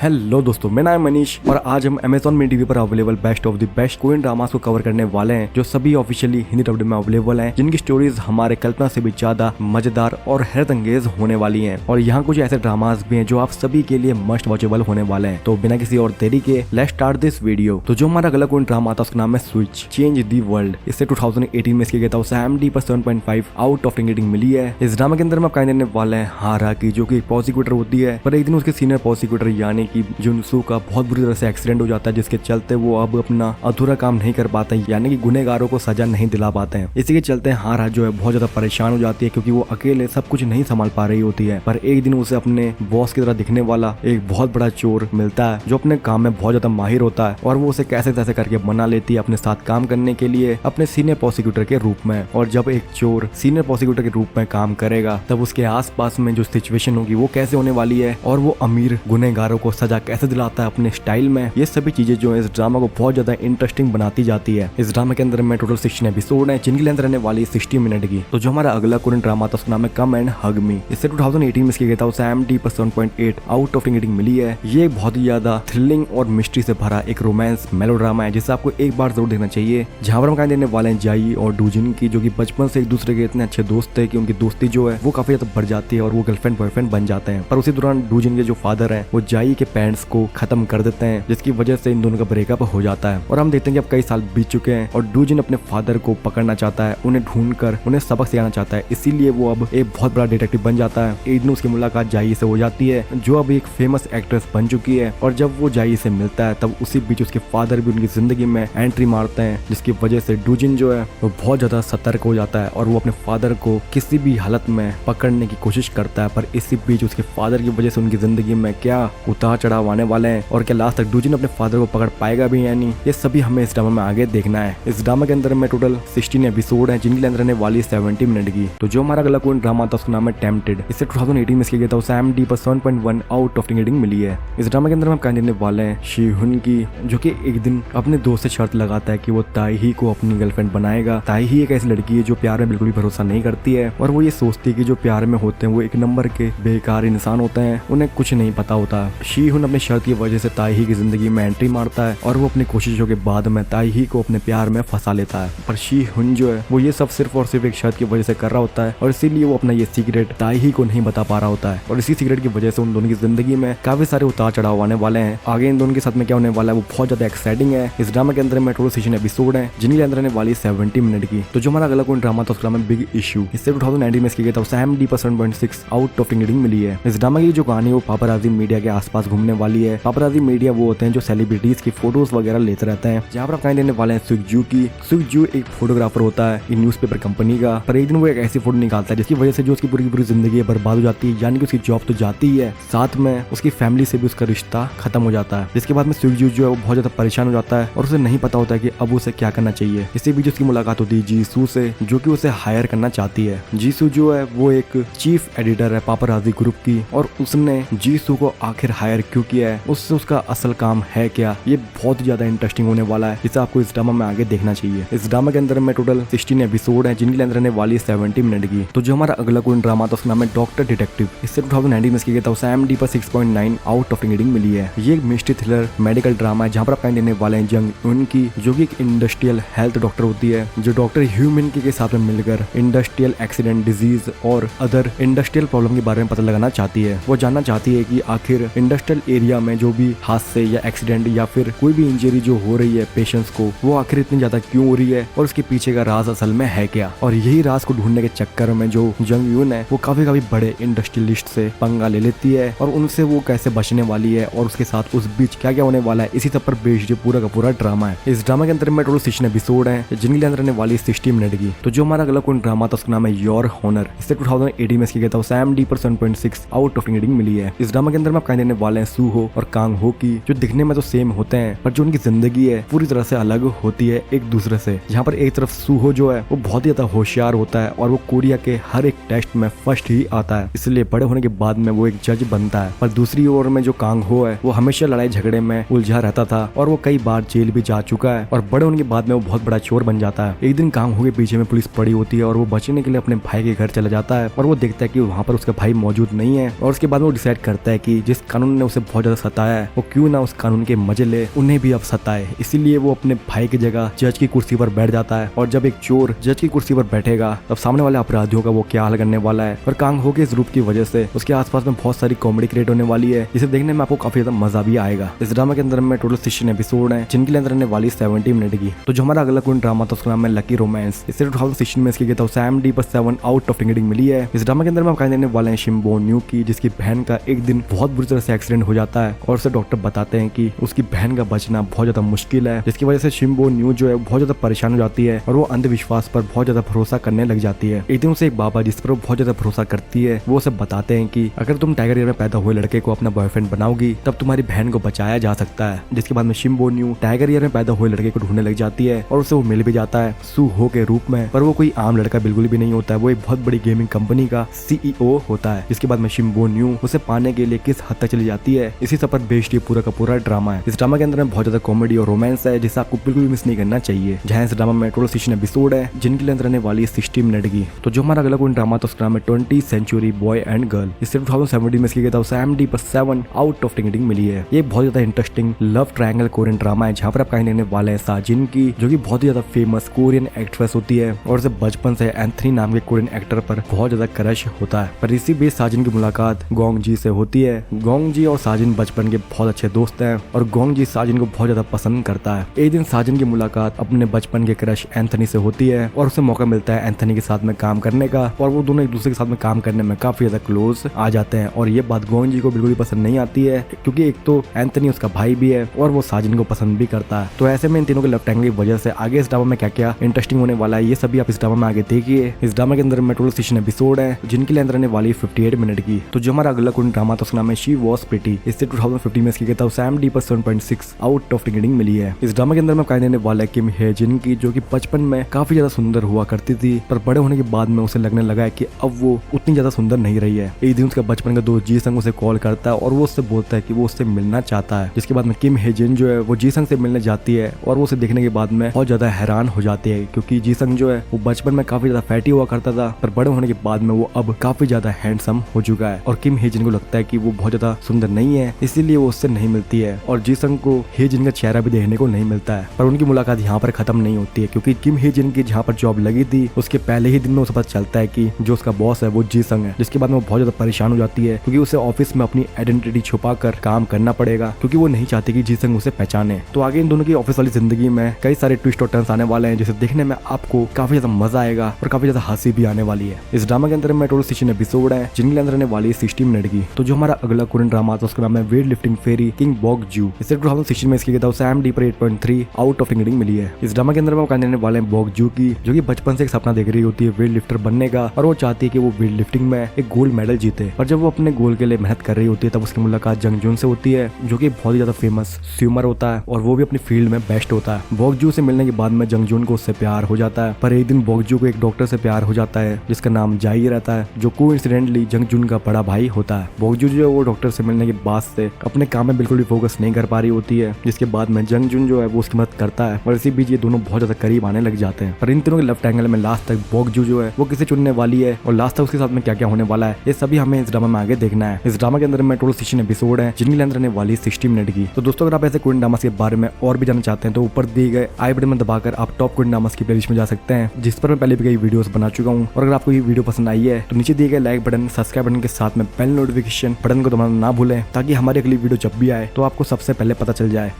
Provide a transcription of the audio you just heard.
Hello दोस्तों, मेरा नाम है मनीष और आज हम Amazon में टीवी पर available best of the best Korean dramas को कवर करने वाले हैं जो सभी ऑफिशियली हिंदी डब्ड में अवेलेबल हैं, जिनकी स्टोरीज हमारे कल्पना से भी ज्यादा मजेदार और हैरत अंगेज होने वाली हैं। और यहाँ कुछ ऐसे ड्रामास भी हैं जो आप सभी के लिए मस्ट वॉचेबल होने वाले हैं। तो बिना किसी और देरी के लेट्स स्टार्ट दिस वीडियो। तो जो हमारा अगला कोरियन ड्रामा था उसका नाम है स्विच चेंज दी वर्ल्ड। इससे 2018 में इसके गया था उसे IMDb पर 7.5 आउट ऑफ 10 रेटिंग मिली है। इस ड्रामा के अंदर हम आपको देने वाले हैं हारा की, जो की प्रोसिक्यूटर होती है, पर एक दिन उसके सीनियर प्रोसिक्यूटर यानी कि जुनसू का बहुत बुरी तरह से एक्सीडेंट हो जाता है, जिसके चलते वो अब अपना अधूरा काम नहीं कर पाते, यानी कि गुनहगारों को सजा नहीं दिला पाते हैं। इसी के चलते हारा जो है बहुत ज्यादा परेशान हो जाती है क्योंकि वो अकेले सब कुछ नहीं संभाल पा रही होती है। पर एक दिन उसे अपने बॉस की तरह दिखने वाला एक बहुत बड़ा चोर मिलता है जो अपने काम में बहुत ज्यादा माहिर होता है और वो उसे कैसे तैसे करके मना लेती है अपने साथ काम करने के लिए अपने सीनियर प्रोसिक्यूटर के रूप में। और जब एक चोर सीनियर प्रोसिक्यूटर के रूप में काम करेगा तब उसके आसपास में जो सिचुएशन होगी वो कैसे होने वाली है और वो अमीर गुनहगारों को सजा कैसे दिलाता है अपने स्टाइल में, ये सभी चीजें जो है इस ड्रामा को बहुत ज्यादा इंटरेस्टिंग बनाती जाती है। इस ड्रामा के अंदर में टोटल 16 एपिसोड है जिनकी लेंथ रहने वाली 60 मिनट की। तो जो हमारा अगला कोरियन ड्रामा था उसका नाम है कम एंड हग मी। इससे 2018 में इसके गया था उसे IMDb पर 7.8 आउट ऑफ 10 रेटिंग मिली है। ये बहुत ही ज्यादा थ्रिलिंग और मिस्ट्री से भरा एक रोमांस मेलोड्रामा है जिसे आपको एक बार जरूर देखना चाहिए। जहाँ पर हम कहानी देने वाले हैं जाई और डूजिन की, जो कि बचपन से एक दूसरे के इतने अच्छे दोस्त थे कि उनकी दोस्ती जो है वो काफी ज्यादा बढ़ जाती है और वो गर्लफ्रेंड बॉयफ्रेंड बन जाते हैं। पर उसी दौरान डूजिन के जो फादर है वो जाई के पेरेंट्स को खत्म कर देते हैं, जिसकी वजह से इन दोनों का ब्रेकअप हो जाता है। और हम देखते हैं कि अब कई साल बीत चुके हैं और डूजिन अपने फादर को पकड़ना चाहता है, उन्हें ढूंढकर उन्हें सबक सिखाना चाहता है, इसीलिए वो अब एक बहुत बड़ा डिटेक्टिव बन जाता है। एक दिन उसकी मुलाकात जाई से हो जाती है जो अब एक फेमस एक्ट्रेस बन चुकी है। और जब वो जाई से मिलता है तब उसी बीच उसके फादर भी उनकी जिंदगी में एंट्री मारते हैं, जिसकी वजह से डूजिन जो है वो बहुत ज्यादा सतर्क हो जाता है और वो अपने फादर को किसी भी हालत में पकड़ने की कोशिश करता है। पर इसी बीच उसके फादर की वजह से उनकी जिंदगी में क्या उतार चढ़ाव आने वाले हैं और क्या लास्ट तक डूजिन अपने फादर को पकड़ पाएगा भी या नहीं, ये सभी हमें इस ड्रामा में आगे देखना है। इस ड्रामा के अंदर में टोटल 16 एपिसोड है जिनकी लेंथ रहने वाली 70 मिनट की। तो जो हमारा अगला कोरियन ड्रामा था उसका नाम है टेम्प्टेड। इससे 2018 में इसके गया था उसे IMDb पर 7.1 आउट ऑफ 10 रेटिंग मिली है। इस ड्रामा के अंदर हम कहानी देने वाले हैं शीहुन की, जो कि एक दिन अपने दोस्त से शर्त लगाता है कि वो ताई को अपनी गर्लफ्रेंड बनाएगा। ताई एक ऐसी लड़की है जो प्यार में बिल्कुल भी भरोसा नहीं करती है और वो ये सोचती है कि जो प्यार में होते हैं वो एक नंबर के बेकार इंसान होते हैं, उन्हें कुछ नहीं पता होता। शीहुन अपनी शर्त की वजह से ताई की जिंदगी में एंट्री मारता है और वो अपनी कोशिशों के बाद में ताई को अपने प्यार में फंसा लेता है। पर शीहुन जो है वो ये सब सिर्फ और सिर्फ एक शर्त की वजह से कर रहा होता है और इसीलिए वो अपना ये सीक्रेट ताई को नहीं बता पा रहा होता है। और इसी सीक्रेट की वजह से उन दोनों की जिंदगी में काफी सारे उतार चढ़ाव आने वाले हैं। आगे इन दोनों के साथ में क्या होने वाला है वो बहुत ज्यादा एक्साइटिंग है। इस ड्रामा के अंदर में टोटल 16 एपिसोड है जिनकी अंदर रहने वाली 70 मिनट की। तो जो हमारा अगला कोई ड्रामा था उसका नाम है बिग इशू। इससे 2019 में इसके गया था उसे IMDb पर 7.6 आउट ऑफ 10 रेटिंग मिली है। इस ड्रामा की जो कहानी है वो पापराजी मीडिया के आसपास घूमने वाली है। पापराजी मीडिया वो होते हैं जो सेलिब्रिटीज की फोटोज वगैरह लेते रहते हैं। जहाँ पर आप कहानी देने वाले हैं सुगजू की। सुगजू एक फोटोग्राफर होता है इन न्यूज़पेपर कंपनी का, पर एक दिन वो एक ऐसी फोटो निकालता है जिसकी वजह से जो उसकी पूरी पूरी जिंदगी बर्बाद हो जाती है, यानी कि उसकी जॉब तो जाती ही है, साथ में उसकी फैमिली से भी उसका रिश्ता खत्म हो जाता है। जिसके बाद में सुगजू जो है वो बहुत ज्यादा परेशान हो जाता है और उसे नहीं पता होता है कि अब उसे क्या करना चाहिए। इसी बीच उसकी मुलाकात होती है जीसू से, जो कि उसे हायर करना चाहती है। जीसू जो है वो एक चीफ एडिटर है पापराजी ग्रुप की और उसने जीसू को आखिर हायर क्यों किया है, उससे उसका असल काम है क्या, ये बहुत ज्यादा इंटरेस्टिंग होने वाला है जिसे आपको इस ड्रामा में आगे देखना चाहिए। इस ड्रामा के अंदर में टोटल 16 एपिसोड है जिनकी लेंथ रहने वाली 70 मिनट की। तो जो हमारा अगला कोई ड्रामा था उसका नाम है डॉक्टर डिटेक्टिव। इससे 2019 में इसके गया था उसे IMDb पर 6.9 आउट ऑफ 10 रेटिंग मिली है। ये एक मिस्ट्री थ्रिलर मेडिकल ड्रामा है जहाँ पर आप कहानी देने वाले हैं जंग उनकी, जो कि एक इंडस्ट्रियल हेल्थ डॉक्टर होती है, जो डॉक्टर ह्यूमन के साथ में मिलकर इंडस्ट्रियल एक्सीडेंट, डिजीज और अदर इंडस्ट्रियल प्रॉब्लम के बारे में पता लगाना चाहती है। वो जानना चाहती है कि आखिर इंडस्ट्रियल एरिया में जो भी हादसे या एक्सीडेंट या फिर कोई भी इंजरी जो हो रही है पेशेंट्स को, वो आखिर इतनी ज्यादा क्यों हो रही है और उसके पीछे का राज असल में है क्या। और यही राज को ढूंढने के चक्कर में जो जंग यून है वो काफी बड़े इंडस्ट्रियलिस्ट से पंगा ले लेती है और उनसे वो कैसे बचने वाली है और उसके साथ उस बीच क्या क्या होने वाला है, इसी सब पर बेस्ड पूरा का पूरा ड्रामा है। इस ड्रामा के अंदर में टोटल 16 एपिसोड है जिनकी लेंथ रहने वाली 60 मिनट की। तो जो हमारा अगला कोई ड्रामा था उसका नाम है योर हॉनर। इससे 2018 में इसके गया था उसे IMDb पर 7.6 आउट ऑफ 10 रेटिंग मिली है। इस ड्रामा के अंदर में आप कहानी देने वाले हैं सूहो और कांग हो की, जो दिखने में तो सेम होते हैं पर जो उनकी जिंदगी है पूरी तरह से अलग होती है एक दूसरे से। जहाँ पर एक तरफ सूहो जो है वो बहुत ही ज्यादा होशियार होता है और वो कोरिया के हर एक टेस्ट में फर्स्ट ही आता है, इसलिए बड़े होने के बाद में वो एक जज बनता है। पर दूसरी ओर में जो कांग हो है वो हमेशा लड़ाई झगड़े में उलझा रहता था और वो कई बार जेल भी जा चुका है और बड़े होने के बाद में वो बहुत बड़ा चोर बन जाता है। एक दिन कांग हो के पीछे में पुलिस पड़ी होती है और वो बचने के लिए अपने भाई के घर चला जाता है और वो देखता है कि वहाँ पर उसका भाई मौजूद नहीं है और उसके बाद वो डिसाइड करता है कि जिस कानून ने उसे बहुत ज्यादा सताया है, वो क्यों ना उस कानून के मजे ले, उन्हें भी अब सताए। इसीलिए वो अपने भाई की जगह जज की कुर्सी पर बैठ जाता है। और जब एक चोर जज की कुर्सी पर बैठेगा तब सामने वाले अपराधियों का वो क्या हाल करने वाला है। और कांग हो के इस रूप की वजह से उसके आसपास में बहुत सारी कॉमेडी क्रिएट होने वाली है, जिसे देखने में आपको काफी ज्यादा मजा भी आएगा। इस ड्रामा के अंदर में टोटल 16 एपिसोड है, जिनके अंदर रहने वाली 70 मिनट की। तो जो हमारा अगला कोई ड्रामा था उसका नाम है लकी रोमांस। इसे 2016 में इसकी गया था IMDb पर 7 आउट ऑफ रेटिंग मिली है। इस ड्रामा के अंदर में देने वाले हैं शिम्बो न्यू की, जिसकी बहन का एक दिन बहुत बुरी तरह से एक्सीडेंट हो जाता है और उसे डॉक्टर बताते हैं कि उसकी बहन का बचना बहुत ज्यादा मुश्किल है, जिसकी वजह से शिम्बो न्यू जो है बहुत ज्यादा परेशान हो जाती है और वो अंधविश्वास पर बहुत ज्यादा भरोसा करने लग जाती है। एक दिन उसे एक बाबा जिस पर वो बहुत ज्यादा भरोसा करती है, वो उसे बताते हैं कि अगर तुम टाइगर एयर में पैदा हुए लड़के को अपना बॉयफ्रेंड बनाओगी तब तुम्हारी बहन को बचाया जा सकता है। जिसके बाद में शिम्बो न्यू टाइगर एयर में पैदा हुए लड़के को ढूंढने लग जाती है और उसे वो मिल भी जाता है सू हो के रूप में। पर वो कोई आम लड़का बिल्कुल भी नहीं होता है, वो एक बहुत बड़ी गेमिंग कंपनी का CEO होता है। इसके बाद में शिम्बो न्यू उसे पाने के लिए किस हद तक चली जाती है, इसी सब पर बेस्ड ये पूरा का पूरा ड्रामा है। इस ड्रामा के अंदर में बहुत ज्यादा कॉमेडी और रोमांस है, जिसे आपको बिल्कुल भी मिस नहीं करना चाहिए। जहाँ इस ड्रामा में टोटल 16 एपिसोड है, जिनके अंदर रहने वाली 60 मिनट की। तो जो हमारा अगला कोई ड्रामा था उसका नाम है 20th century boy and girl. इसे 2017 में इसकी गया था उसे IMDb पर 7 आउट ऑफ रेटिंग मिली है। ये बहुत ज्यादा interesting love triangle Korean drama है, जहाँ पर आप कहीं देखने वाले हैं साजिन की, जो की बहुत ही ज्यादा फेमस कोरियन एक्ट्रेस होती है और उसे बचपन से एंथनी नाम के कोरियन एक्टर पर बहुत ज्यादा क्रश होता है। पर इसी बीच साजिन की मुलाकात गोंग जी से होती है। गोंग जी और साजिन बचपन के बहुत अच्छे दोस्त हैं और गोंग जी साजिन को बहुत ज्यादा पसंद करता है। एक दिन साजिन की मुलाकात अपने बचपन के क्रश एंथनी से होती है और उसे मौका मिलता है एंथनी के साथ में काम करने का और वो दोनों एक दूसरे के साथ में काम करने में काफी ज्यादा क्लोज आ जाते हैं। और ये बात गोंग जी को बिल्कुल भी पसंद नहीं आती है, क्योंकि एक तो एंथनी उसका भाई भी है और वो साजिन को पसंद भी करता है। तो ऐसे में इन तीनों के लव ट्रायंगल की वजह से आगे इस ड्रामा में क्या क्या इंटरेस्टिंग होने वाला है, ये सभी आप इस ड्रामा में आगे देखिए। इस ड्रामा के अंदर में टोटल 16 एपिसोड है, जिनके लिए अंदर रहने वाली 58 मिनट की। तो जो हमारा अगला कोई ड्रामा था उसका नाम है शी वॉज प्रिटी। इससे 2015 में इसकी गया था IMDb पर 7.6 आउट ऑफ रेटिंग मिली है। इस ड्रामा के अंदर में कहने वाला है किम हे जिन की, जो कि बचपन में काफी ज्यादा सुंदर हुआ करती थी, पर बड़े होने के बाद में उसे लगने लगा है कि अब वो उतनी ज्यादा सुंदर नहीं रही है। एक दिन उसका बचपन का दोस्त जी संग उसे कॉल करता है और वो उससे बोलता है कि वो उससे मिलना चाहता है। जिसके बाद में किम हे जिन जो है वो जी संग से मिलने जाती है और वो उसे देखने के बाद में बहुत ज्यादा हैरान हो जाती है, क्योंकि जी संग जो है वो बचपन में काफी ज्यादा फैटी हुआ करता था, पर बड़े होने के बाद में वो अब काफी ज्यादा हैंडसम हो चुका है। और किम हे जिन को लगता है कि वो बहुत ज्यादा सुंदर नहीं है, इसीलिए वो उससे नहीं मिलती है और जी संग को हे जिन का चेहरा भी देखने को नहीं मिलता है। पर उनकी मुलाकात यहाँ पर खत्म नहीं होती है, क्योंकि किम हे जिन की जहाँ पर जॉब लगी थी उसके पहले ही दिन में उसे पता चलता है कि जो उसका बॉस है वो जी संग है। जिसके बाद में वो बहुत ज्यादा परेशान हो जाती है, क्योंकि उसे ऑफिस में अपनी आइडेंटिटी छुपा कर काम करना पड़ेगा, क्योंकि वो नहीं चाहती कि जी संग उसे पहचाने। तो आगे इन दोनों की ऑफिस वाली जिंदगी में कई सारे ट्विस्ट और टर्न्स आने वाले हैं, जिसे देखने में आपको काफी ज्यादा मजा आएगा और काफी ज्यादा हंसी भी आने वाली है। इस ड्रामा के अंदर में टोटल 16 एपिसोड है, जिनके अंदर रहने वाली 60 मिनट की। तो जो हमारा अगला कोरियन ड्रामा था उसका नाम है वेट लिफ्टिंग फेरी किंग बॉक जू। इसे 2016 में इसकी गया था IMDb पर 8.3 आउट ऑफ रेटिंग मिली है। इस ड्रामा के अंदर में कहने वाले हैं बॉक जू की, जो कि बचपन से एक सपना देख रही होती है वेट लिफ्टर बनने का, और वो चाहती है कि वो वेट लिफ्टिंग में एक गोल्ड मेडल जीते। और जब वो अपने गोल के लिए मेहनत कर रही होती है तब उसकी मुलाकात जंग जून से होती है, जो कि बहुत ही ज्यादा फेमस स्विमर होता है और वो भी अपनी फील्ड में बेस्ट होता है। बॉक जू से मिलने के बाद में जंग जून को उससे प्यार हो जाता है, पर एक दिन बॉक जू को एक डॉक्टर से प्यार हो जाता है जिसका नाम जाई रहता है, जो कोइंसिडेंटली जंग जून का बड़ा भाई होता है। बॉक जू जो है वो डॉक्टर से मिलने के बाद से अपने काम में बिल्कुल भी फोकस नहीं कर पा रही होती है, जिसके बाद में जंग जून जो है वो उसकी मदद करता है और इसी बीच ये दोनों बहुत ज्यादा करीब आने लग जाते हैं। पर इन तीनों के लव ट्रायंगल में लास्ट तक बॉक जू जो है वो किसे चुनने वाली है और लास्ट तक उसके साथ में क्या क्या होने वाला है, ये सभी हमें इस ड्रामा में आगे देखना है। इस ड्रामा के अंदर में टोटल 16 एपिसोड है, जिनके अंदर रहने वाली 60 मिनट की। तो दोस्तों अगर आप ऐसे कोरियन ड्रामास के बारे में और भी जानना चाहते हैं तो ऊपर दिए गए आई बटन में दबाकर आप टॉप कोरियन ड्रामास की प्लेलिस्ट में जा सकते हैं, जिस पर मैं पहले भी कई वीडियोस बना चुका हूँ। और अगर आपको ये वीडियो पसंद आई है तो नीचे दिए गए लाइक बटन, सब्सक्राइब बटन के साथ में बेल नोटिफिकेशन बटन को दबाना ना भूलें, ताकि हमारी अगली वीडियो जब भी आए तो आपको सबसे पहले पता चल जाए।